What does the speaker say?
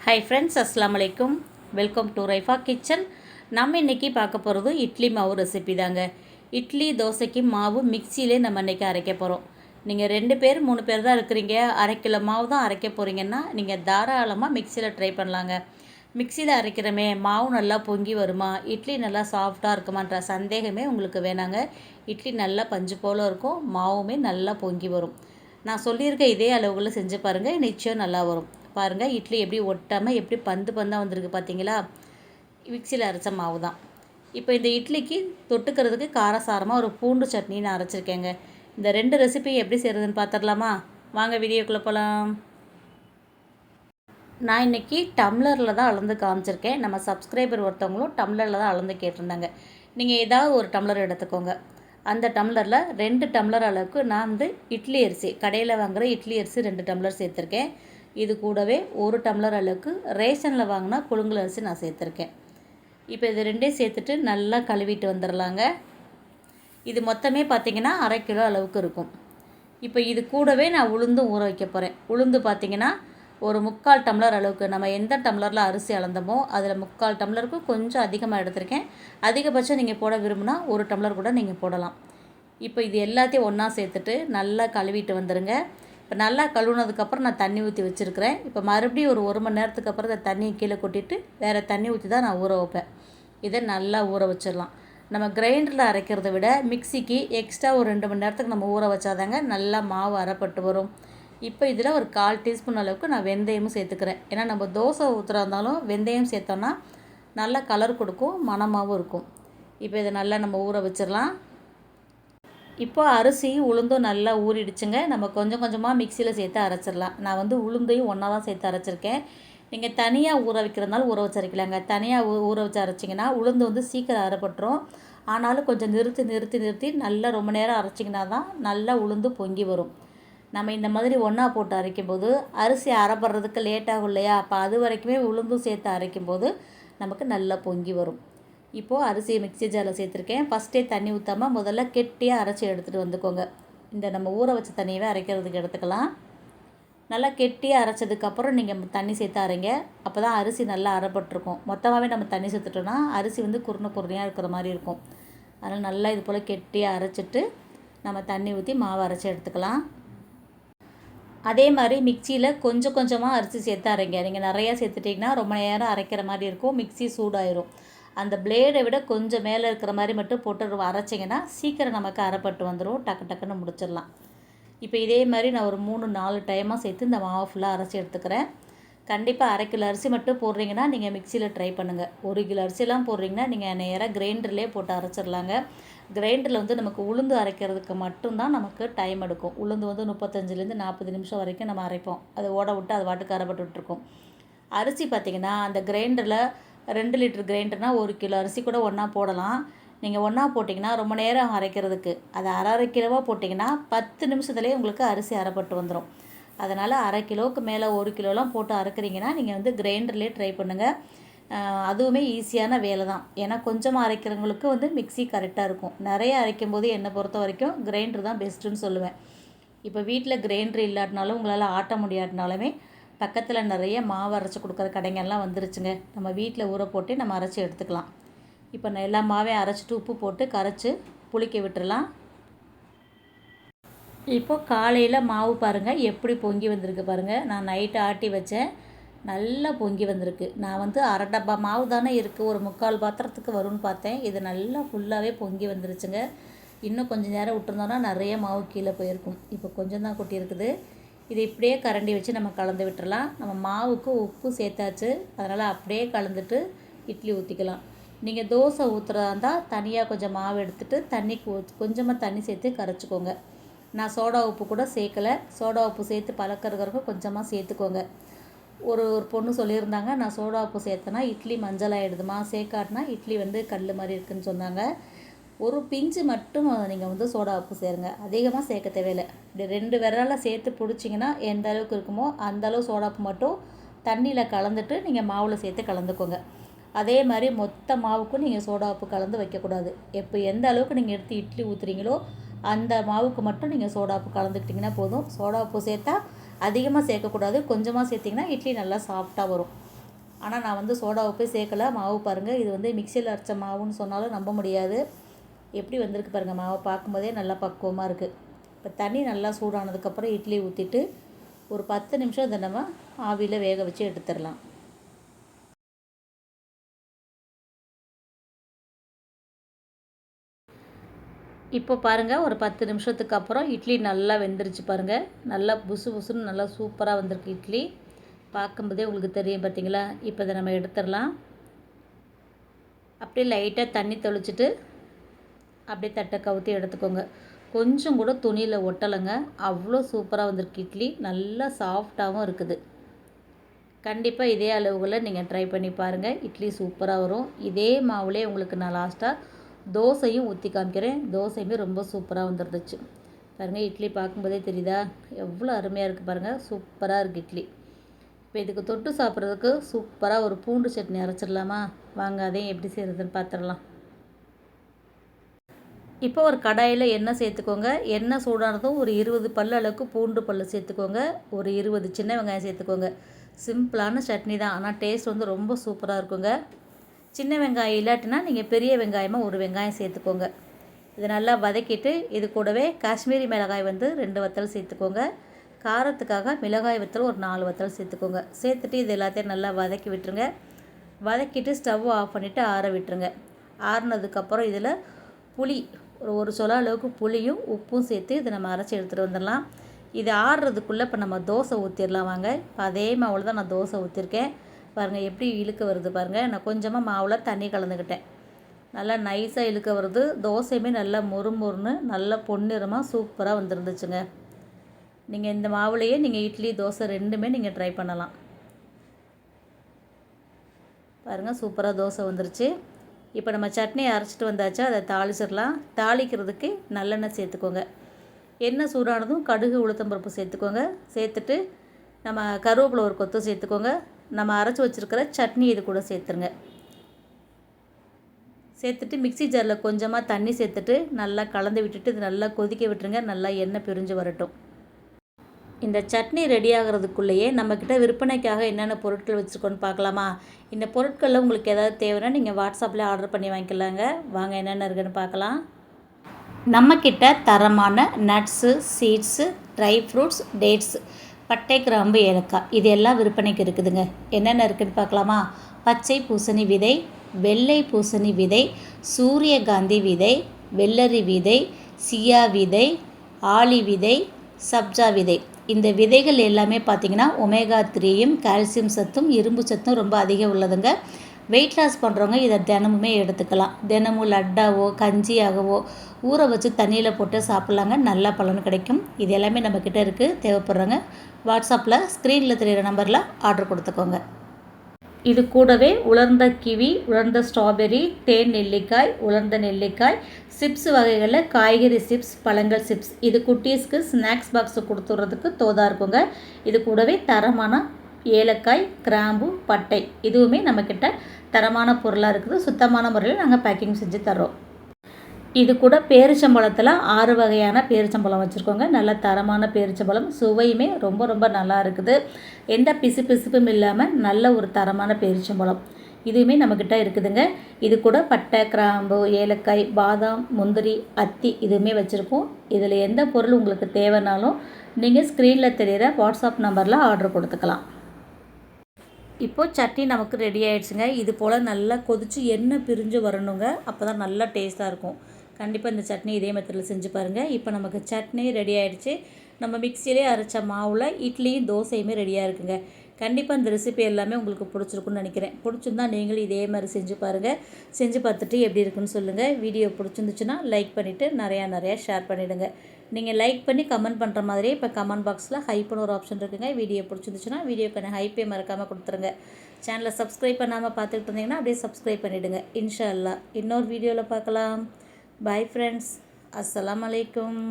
Hi friends, அஸ்ஸலாமு அலைக்கும். Welcome to Raifa kitchen. நம்ம இன்றைக்கி பார்க்க போகிறது இட்லி மாவு ரெசிபி தாங்க. இட்லி தோசைக்கு மாவு மிக்சியிலே நம்ம இன்றைக்கி அரைக்க போகிறோம். நீங்கள் 2 பேர் 3 பேர் தான் இருக்கிறீங்க, 1/2 கிலோ மாவு தான் அரைக்க போகிறீங்கன்னா நீங்கள் தாராளமாக மிக்சியில் ட்ரை பண்ணலாங்க. மிக்சியில் அரைக்கிறமே மாவு நல்லா பொங்கி வருமா, இட்லி நல்லா சாஃப்டாக இருக்குமான்ற சந்தேகமே உங்களுக்கு வேணாங்க. இட்லி நல்லா பஞ்சு போல் இருக்கும், மாவுமே நல்லா பொங்கி வரும். நான் சொல்லியிருக்க இதே அளவுகளில் செஞ்சு பாருங்கள், நிச்சயம் நல்லா வரும். பாருங்கள், இட்லி எப்படி ஒட்டாமல் எப்படி பந்தாக வந்திருக்கு பார்த்தீங்களா? மிக்சியில் அரைச்ச மாவு தான். இப்போ இந்த இட்லிக்கு தொட்டுக்கிறதுக்கு காரசாரமாக ஒரு பூண்டு சட்னி நான் அரைச்சிருக்கேங்க. இந்த 2 ரெசிபி எப்படி செய்கிறதுன்னு பார்த்துடலாமா? வாங்க வீடியோக்குள்ளே போகலாம். நான் இன்றைக்கி டம்ளரில் தான் அளந்து காமிச்சிருக்கேன். நம்ம சப்ஸ்கிரைபர் ஒருத்தவங்களும் டம்ளரில் தான் அளந்து கேட்டிருந்தாங்க. நீங்கள் ஏதாவது ஒரு டம்ளர் எடுத்துக்கோங்க. அந்த டம்ளரில் 2 டம்ளர் அளவுக்கு நான் இட்லி அரிசி, கடையில் வாங்குகிற இட்லி அரிசி 2 டம்ளர் சேர்த்துருக்கேன். இது கூடவே 1 டம்ளர் அளவுக்கு ரேஷனில் வாங்கினா புழுங்கல் அரிசி நான் சேர்த்துருக்கேன். இப்போ இது 2ஐயும் சேர்த்துட்டு நல்லா கழுவிட்டு வந்துடலாங்க. இது மொத்தமே பார்த்திங்கன்னா 1/2 கிலோ அளவுக்கு இருக்கும். இப்போ இது கூடவே நான் உளுந்து ஊற வைக்க போகிறேன். உளுந்து பார்த்திங்கன்னா ஒரு 3/4 டம்ளர் அளவுக்கு, நம்ம எந்த டம்ளரில் அரிசி அளந்தமோ அதில் 3/4 டம்ளருக்கு கொஞ்சம் அதிகமாக எடுத்திருக்கேன். அதிகபட்சம் நீங்கள் போட விரும்புனா 1 டம்ளர் கூட நீங்கள் போடலாம். இப்போ இது எல்லாத்தையும் ஒன்றா சேர்த்துட்டு நல்லா கழுவிட்டு வந்துடுங்க. இப்போ நல்லா கழுவுனதுக்கப்புறம் நான் தண்ணி ஊற்றி வச்சுருக்கிறேன். இப்போ மறுபடியும் ஒரு மணி நேரத்துக்கு அப்புறம் இந்த தண்ணியை கீழே கொட்டிட்டு வேறு தண்ணி ஊற்றி தான் நான் ஊற வைப்பேன். இதை நல்லா ஊற வச்சிடலாம். நம்ம கிரைண்டரில் அரைக்கிறத விட மிக்சிக்கு எக்ஸ்ட்ரா ஒரு 2 மணி நேரத்துக்கு நம்ம ஊற வச்சாதாங்க நல்லா மாவு அரைப்பட்டு வரும். இப்போ இதில் ஒரு 1/4 டீஸ்பூன் அளவுக்கு நான் வெந்தயமும் சேர்த்துக்கிறேன். ஏன்னா நம்ம தோசை ஊற்றுறா இருந்தாலும் வெந்தயம் சேர்த்தோன்னா நல்லா கலர் கொடுக்கும், மணமாகவும் இருக்கும். இப்போ இதை நல்லா நம்ம ஊற வச்சிடலாம். இப்போ அரிசி உளுந்தும் நல்லா ஊறிடுச்சுங்க. நம்ம கொஞ்சம் கொஞ்சமாக மிக்சியில் சேர்த்து அரைச்சிடலாம். நான் உளுந்தையும் ஒன்றா தான் சேர்த்து அரைச்சிருக்கேன். நீங்கள் தனியாக ஊற வைக்கிறதுனால ஊற வச்சு அரைக்கலாங்க. தனியாக ஊற வச்சு அரைச்சிங்கன்னா உளுந்து சீக்கிரம் அரைப்பட்டுரும். ஆனாலும் கொஞ்சம் நிறுத்தி நல்லா ரொம்ப நேரம் அரைச்சிங்கன்னா தான் நல்லா உளுந்து பொங்கி வரும். நம்ம இந்த மாதிரி ஒன்றா போட்டு அரைக்கும்போது அரிசி அரைப்படுறதுக்கு லேட்டாகும் இல்லையா? அப்போ அது வரைக்குமே உளுந்தும் சேர்த்து அரைக்கும்போது நமக்கு நல்லா பொங்கி வரும். இப்போது அரிசியை மிக்ஸி ஜாரில் சேர்த்துருக்கேன். ஃபஸ்ட்டே தண்ணி ஊற்றாமல் முதல்ல கெட்டியாக அரைச்சி எடுத்துகிட்டு வந்துக்கோங்க. இந்த நம்ம ஊற வச்ச தண்ணியவே அரைக்கிறதுக்கு எடுத்துக்கலாம். நல்லா கெட்டியாக அரைச்சதுக்கப்புறம் நீங்கள் தண்ணி சேர்த்து அரைங்க. அப்போ தான் அரிசி நல்லா அரைப்பட்டுருக்கும். மொத்தமாகவே நம்ம தண்ணி சேர்த்துட்டோன்னா அரிசி குருணையாக இருக்கிற மாதிரி இருக்கும். அதனால் நல்லா இது போல் கெட்டியாக அரைச்சிட்டு நம்ம தண்ணி ஊற்றி மாவு அரைச்சி எடுத்துக்கலாம். அதே மாதிரி மிக்சியில் கொஞ்சம் கொஞ்சமாக அரிசி சேர்த்து அரைங்க. நீங்கள் நிறையா சேர்த்துட்டிங்கன்னா ரொம்ப நேரம் அரைக்கிற மாதிரி இருக்கும், மிக்சி சூடாயிரும். அந்த பிளேடை விட கொஞ்சம் மேலே இருக்கிற மாதிரி மட்டும் போட்டு அரைச்சிங்கன்னா சீக்கிரம் நமக்கு அரைப்பட்டு வந்துடும், டக்குன்னு முடிச்சிடலாம். இப்போ இதே மாதிரி நான் ஒரு 3-4 டைமாக சேர்த்து இந்த மாவு ஃபுல்லாக அரைச்சி எடுத்துக்கிறேன். கண்டிப்பாக 1/2 கிலோ அரிசி மட்டும் போடுறீங்கன்னா நீங்கள் மிக்சியில் ட்ரை பண்ணுங்கள். 1 கிலோ அரிசிலாம் போடுறீங்கன்னா நீங்கள் நேராக கிரைண்டர்லேயே போட்டு அரைச்சிடலாங்க. கிரைண்டரில் நமக்கு உளுந்து அரைக்கிறதுக்கு மட்டும்தான் நமக்கு டைம் எடுக்கும். உளுந்து 35லேருந்து 40 நிமிஷம் வரைக்கும் நம்ம அரைப்போம். அது ஓட விட்டு அது பாட்டுக்கு அரைப்பட்டுருக்கும். அரிசி பார்த்திங்கன்னா அந்த கிரைண்டரில் 2 லிட்டர் கிரைண்டர்னால் 1 கிலோ அரிசி கூட ஒன்றா போடலாம். நீங்கள் ஒன்றா போட்டிங்கன்னா ரொம்ப நேரம் அரைக்கிறதுக்கு, அது 1/2 கிலோவாக போட்டிங்கன்னா 10 நிமிஷத்துலேயே உங்களுக்கு அரிசி அரைப்பட்டு வந்துடும். அதனால் 1/2 கிலோவுக்கு மேலே 1 கிலோலாம் போட்டு அரைக்கிறீங்கன்னா நீங்கள் கிரைண்டர்லேயே ட்ரை பண்ணுங்கள். அதுவுமே ஈஸியான வேலை தான். ஏன்னா கொஞ்சமாக அரைக்கிறவங்களுக்கு மிக்சி கரெக்டாக இருக்கும். நிறைய அரைக்கும் போது என்னை பொறுத்த வரைக்கும் கிரைண்டர் தான் பெஸ்ட்டுன்னு சொல்லுவேன். இப்போ வீட்டில் கிரைண்டர் இல்லாட்டினாலும் உங்களால் ஆட்ட முடியாட்டினாலுமே பக்கத்தில் நிறைய மாவு அரைச்சி கொடுக்குற கடைங்கள்லாம் வந்துருச்சுங்க. நம்ம வீட்டில் ஊற போட்டு நம்ம அரைச்சி எடுத்துக்கலாம். இப்போ நான் எல்லா மாவையும் அரைச்சிட்டு உப்பு போட்டு கரைச்சி புளிக்க விட்டுறலாம். இப்போது காலையில் மாவு பாருங்கள் எப்படி பொங்கி வந்திருக்கு பாருங்கள். நான் நைட்டு ஆட்டி வச்சேன், நல்லா பொங்கி வந்திருக்கு. நான் 1/2 டப்பா மாவு தானே இருக்குது, ஒரு 3/4 பாத்திரத்துக்கு வரும்னு பார்த்தேன். இது நல்லா ஃபுல்லாகவே பொங்கி வந்துருச்சுங்க. இன்னும் கொஞ்சம் நேரம் விட்டுருந்தோன்னா நிறைய மாவு கீழே போயிருக்கும். இப்போ கொஞ்சம் தான் கொட்டியிருக்குது. இது இப்படியே கரண்டி வச்சு நம்ம கலந்து விட்டுறலாம். நம்ம மாவுக்கு உப்பு சேர்த்தாச்சு, அதனால் அப்படியே கலந்துட்டு இட்லி ஊற்றிக்கலாம். நீங்கள் தோசை ஊற்றுறதா இருந்தால் தனியாக கொஞ்சம் மாவு எடுத்துகிட்டு கொஞ்சமாக தண்ணி சேர்த்து கரைச்சிக்கோங்க. நான் சோடா உப்பு கூட சேர்க்கலை. சோடா உப்பு சேர்த்து பழக்கிறவங்க கொஞ்சமாக சேர்த்துக்கோங்க. ஒரு பொண்ணு சொல்லியிருந்தாங்க, நான் சோடா உப்பு சேர்த்தனா இட்லி மஞ்சள் ஆகிடுதுமா, சேர்க்காட்டினா இட்லி கல் மாதிரி இருக்குதுன்னு சொன்னாங்க. ஒரு பிஞ்சு மட்டும் நீங்கள் சோடா உப்பு சேருங்க, அதிகமாக சேர்க்க தேவையில்லை. இப்படி 2 விரலால் சேர்த்து பிடிச்சிங்கன்னா எந்த அளவுக்கு இருக்குமோ அந்த அளவு சோடா உப்பு மட்டும் தண்ணியில் கலந்துட்டு நீங்கள் மாவில் சேர்த்து கலந்துக்கோங்க. அதே மாதிரி மொத்த மாவுக்கும் நீங்கள் சோடா உப்பு கலந்து வைக்கக்கூடாது. எப்போ எந்த அளவுக்கு நீங்கள் எடுத்து இட்லி ஊற்றுறீங்களோ அந்த மாவுக்கு மட்டும் நீங்கள் சோடா உப்பு கலந்துக்கிட்டிங்கன்னா போதும். சோடா உப்பு சேர்த்தா அதிகமாக சேர்க்கக்கூடாது, கொஞ்சமாக சேர்த்திங்கன்னா இட்லி நல்லா சாஃப்டாக வரும். ஆனால் நான் வந்து சோடா உப்பே சேர்க்கல. மாவு பாருங்கள், இது வந்து மிக்சியில் அரைச்ச மாவுன்னு சொன்னாலும் நம்ப முடியாது. எப்படி வந்திருக்கு பாருங்கள், மாவை பார்க்கும்போதே நல்லா பக்குவமாக இருக்குது. இப்போ தண்ணி நல்லா சூடானதுக்கப்புறம் இட்லி ஊற்றிட்டு ஒரு 10 நிமிஷம் இதை நம்ம ஆவியில் வேக வச்சு எடுத்துடலாம். இப்போ பாருங்கள், ஒரு 10 நிமிஷத்துக்கு அப்புறம் இட்லி நல்லா வெந்துருச்சு பாருங்கள். நல்லா புசு புசுன்னு நல்லா சூப்பராக வந்திருக்கு இட்லி. பார்க்கும்போதே உங்களுக்கு தெரியும் பார்த்தீங்களா. இப்போ இதை நம்ம எடுத்துடலாம். அப்படியே லைட்டாக தண்ணி தெளிச்சிட்டு அப்படியே தட்டை கவுத்தி எடுத்துக்கோங்க. கொஞ்சம் கூட துணியில் ஒட்டலைங்க. அவ்வளோ சூப்பராக வந்திருக்கு இட்லி. நல்லா சாஃப்டாகவும் இருக்குது. கண்டிப்பாக இதே அளவுகளில் நீங்கள் ட்ரை பண்ணி பாருங்கள். இட்லி சூப்பராக வரும். இதே மாவுலேயே உங்களுக்கு நான் லாஸ்ட்டாக தோசையும் ஊற்றி காமிக்கிறேன். தோசையுமே ரொம்ப சூப்பராக வந்துருந்துச்சு பாருங்கள். இட்லி பார்க்கும்போதே தெரியுதா எவ்வளோ அருமையாக இருக்குது பாருங்கள். சூப்பராக இருக்குது இட்லி. இப்போ இதுக்கு தொட்டு சாப்பிட்றதுக்கு சூப்பராக ஒரு பூண்டு சட்னி அரைச்சிடலாமா? வாங்க அதையும் எப்படி செய்கிறதுன்னு பார்த்துடலாம். இப்போ ஒரு கடாயில் எண்ணெய் சேர்த்துக்கோங்க. எண்ணெய் சூடானதும் ஒரு 20 பல் அளவுக்கு பூண்டு பல் சேர்த்துக்கோங்க. ஒரு 20 சின்ன வெங்காயம் சேர்த்துக்கோங்க. சிம்பிளான சட்னி தான், ஆனால் டேஸ்ட் வந்து ரொம்ப சூப்பராக இருக்குங்க. சின்ன வெங்காயம் இல்லாட்டினா நீங்கள் பெரிய வெங்காயமாக ஒரு வெங்காயம் சேர்த்துக்கோங்க. இதை நல்லா வதக்கிட்டு இது கூடவே காஷ்மீரி மிளகாய் வந்து 2 வத்தல் சேர்த்துக்கோங்க. காரத்துக்காக மிளகாய் வத்தல் ஒரு 4 வத்தல் சேர்த்துக்கோங்க. சேர்த்துட்டு இது எல்லாத்தையும் நல்லா வதக்கி விட்டுருங்க. வதக்கிட்டு ஸ்டவ் ஆஃப் பண்ணிவிட்டு ஆற விட்டுருங்க. ஆறுனதுக்கப்புறம் இதில் புளி ஒரு சொல அளவுக்கு புளியும் உப்பும் சேர்த்து இதை நம்ம அரைச்சி எடுத்துகிட்டு வந்துடலாம். இது ஆறுறதுக்குள்ளே இப்போ நம்ம தோசை ஊற்றிடலாம் வாங்க. இப்போ அதே மாவில் தான் நான் தோசை ஊற்றிருக்கேன். பாருங்கள் எப்படி இழுக்க வருது பாருங்கள். நான் கொஞ்சமாக மாவில் தண்ணி கலந்துக்கிட்டேன். நல்லா நைஸாக இழுக்க வருது. தோசையுமே நல்லா மொறுமொறுன்னு நல்லா பொன்னிறமாக சூப்பராக வந்துருந்துச்சுங்க. நீங்கள் இந்த மாவுலேயே நீங்கள் இட்லி தோசை ரெண்டுமே நீங்கள் ட்ரை பண்ணலாம். பாருங்கள் சூப்பராக தோசை வந்துருச்சு. இப்போ நம்ம சட்னி அரைச்சிட்டு வந்தாச்சா, அதை தாளிச்சிடலாம். தாளிக்கிறதுக்கு நல்லெண்ணெய் சேர்த்துக்கோங்க. எண்ணெய் சூடானதும் கடுகு உளுத்தம்பருப்பு சேர்த்துக்கோங்க. சேர்த்துட்டு நம்ம கருவேப்பிலை ஒரு கொத்து சேர்த்துக்கோங்க. நம்ம அரைச்சி வச்சுருக்கிற சட்னி இது கூட சேர்த்துருங்க. சேர்த்துட்டு மிக்ஸி ஜாரில் கொஞ்சமாக தண்ணி சேர்த்துட்டு நல்லா கலந்து விட்டுட்டு இது நல்லா கொதிக்க விட்டுருங்க. நல்லா எண்ணெய் பிரிஞ்சு வரட்டும். இந்த சட்னி ரெடி ஆகிறதுக்குள்ளேயே நம்மக்கிட்ட விற்பனைக்காக என்னென்ன பொருட்கள் வச்சுருக்கோன்னு பார்க்கலாமா? இந்த பொருட்களில் உங்களுக்கு ஏதாவது தேவைன்னா நீங்கள் வாட்ஸ்அப்பில் ஆர்டர் பண்ணி வாங்கிக்கலாங்க. வாங்க என்னென்ன இருக்குதுன்னு பார்க்கலாம். நம்மக்கிட்ட தரமான nuts, seeds, dry fruits, dates, பட்டை, கிராம்பு, ஏலக்காய் இது எல்லாம் விற்பனைக்கு இருக்குதுங்க. என்னென்ன இருக்குதுன்னு பார்க்கலாமா? பச்சை பூசணி விதை, வெள்ளை பூசணி விதை, சூரியகாந்தி விதை, வெள்ளரி விதை, சியா விதை, ஆளி விதை, சப்ஜா விதை. இந்த விதைகள் எல்லாமே பார்த்திங்கன்னா ஒமேகா 3யும் கால்சியம் சத்தும் இரும்பு சத்தும் ரொம்ப அதிகம் உள்ளதுங்க. வெயிட் லாஸ் பண்ணுறவங்க இதை தினமுமே எடுத்துக்கலாம். தினமும் லட்டாவோ கஞ்சியாகவோ ஊற வச்சு தண்ணியில் போட்டு சாப்பிட்லாங்க. நல்ல பலன் கிடைக்கும். இது எல்லாமே நம்மக்கிட்ட இருக்குது. தேவைப்படுறவங்க வாட்ஸ்அப்பில் ஸ்க்ரீனில் தெரிகிற நம்பரில் ஆர்டர் கொடுத்துக்கோங்க. இது கூடவே உலர்ந்த கிவி, உலர்ந்த ஸ்ட்ராபெரி, தேன் நெல்லிக்காய், உலர்ந்த நெல்லிக்காய், சிப்ஸ் வகைகளில் காய்கறி சிப்ஸ், பழங்கள் சிப்ஸ் இது குட்டீஸ்க்கு ஸ்நாக்ஸ் பாக்ஸு கொடுத்துட்றதுக்கு தோதாக இருக்குங்க. இது கூடவே தரமான ஏலக்காய், கிராம்பு, பட்டை இதுவுமே நம்மக்கிட்ட தரமான பொருளாக இருக்குது. சுத்தமான முறையில் நாங்கள் பேக்கிங் செஞ்சு தர்றோம். இது கூட பேரிச்சம்பழத்தில் 6 வகையான பேரிச்சம்பழம் வச்சுருக்கோங்க. நல்ல தரமான பேரிச்சம்பழம். சுவையுமே ரொம்ப ரொம்ப நல்லா இருக்குது. எந்த பிசுப்பும் இல்லாமல் நல்ல ஒரு தரமான பேரிச்சம்பழம் இதுவுமே நம்மக்கிட்ட இருக்குதுங்க. இது கூட பட்டை, கிராம்பு, ஏலக்காய், பாதாம், முந்திரி, அத்தி இதுவுமே வச்சுருக்கோம். இதில் எந்த பொருள் உங்களுக்கு தேவைனாலும் நீங்கள் ஸ்க்ரீனில் தெரிகிற வாட்ஸ்அப் நம்பரில் ஆர்டர் கொடுத்துக்கலாம். இப்போது சட்னி நமக்கு ரெடி ஆகிடுச்சுங்க. இது போல் நல்லா கொதித்து எண்ணெய் பிரிஞ்சு வரணுங்க. அப்போ தான் நல்லா டேஸ்ட்டாக இருக்கும். கண்டிப்பாக இந்த சட்னி இதே மெத்தடில் செஞ்சு பாருங்கள். இப்போ நமக்கு சட்னி ரெடி ஆகிடுச்சு. நம்ம மிக்சியிலே அரைச்ச மாவில் இட்லியும் தோசையுமே ரெடியாக இருக்குங்க. கண்டிப்பாக இந்த ரெசிபி எல்லாமே உங்களுக்கு பிடிச்சிருக்குன்னு நினைக்கிறேன். பிடிச்சிருந்தா நீங்களும் இதே மாதிரி செஞ்சு பாருங்கள். செஞ்சு பார்த்துட்டு எப்படி இருக்குன்னு சொல்லுங்கள். வீடியோ பிடிச்சிருந்துச்சுன்னா லைக் பண்ணிவிட்டு நிறையா ஷேர் பண்ணிவிடுங்க. நீங்கள் லைக் பண்ணி கமெண்ட் பண்ணுற மாதிரியே இப்போ கமெண்ட் பாக்ஸில் ஹைப்னு ஒரு ஆப்ஷன் இருக்குங்க. வீடியோ பிடிச்சிருந்துச்சுன்னா வீடியோக்கான ஹைப்பே மறக்காமல் கொடுத்துருங்க. சேனலை சப்ஸ்கிரைப் பண்ணாமல் பார்த்துக்கிட்டு இருந்தீங்கன்னா அப்படியே சப்ஸ்கிரைப் பண்ணிவிடுங்க. இன்ஷா அல்லாஹ் இன்னொரு வீடியோவில் பார்க்கலாம். Bye friends. அஸ்ஸலாமு அலைக்கும்.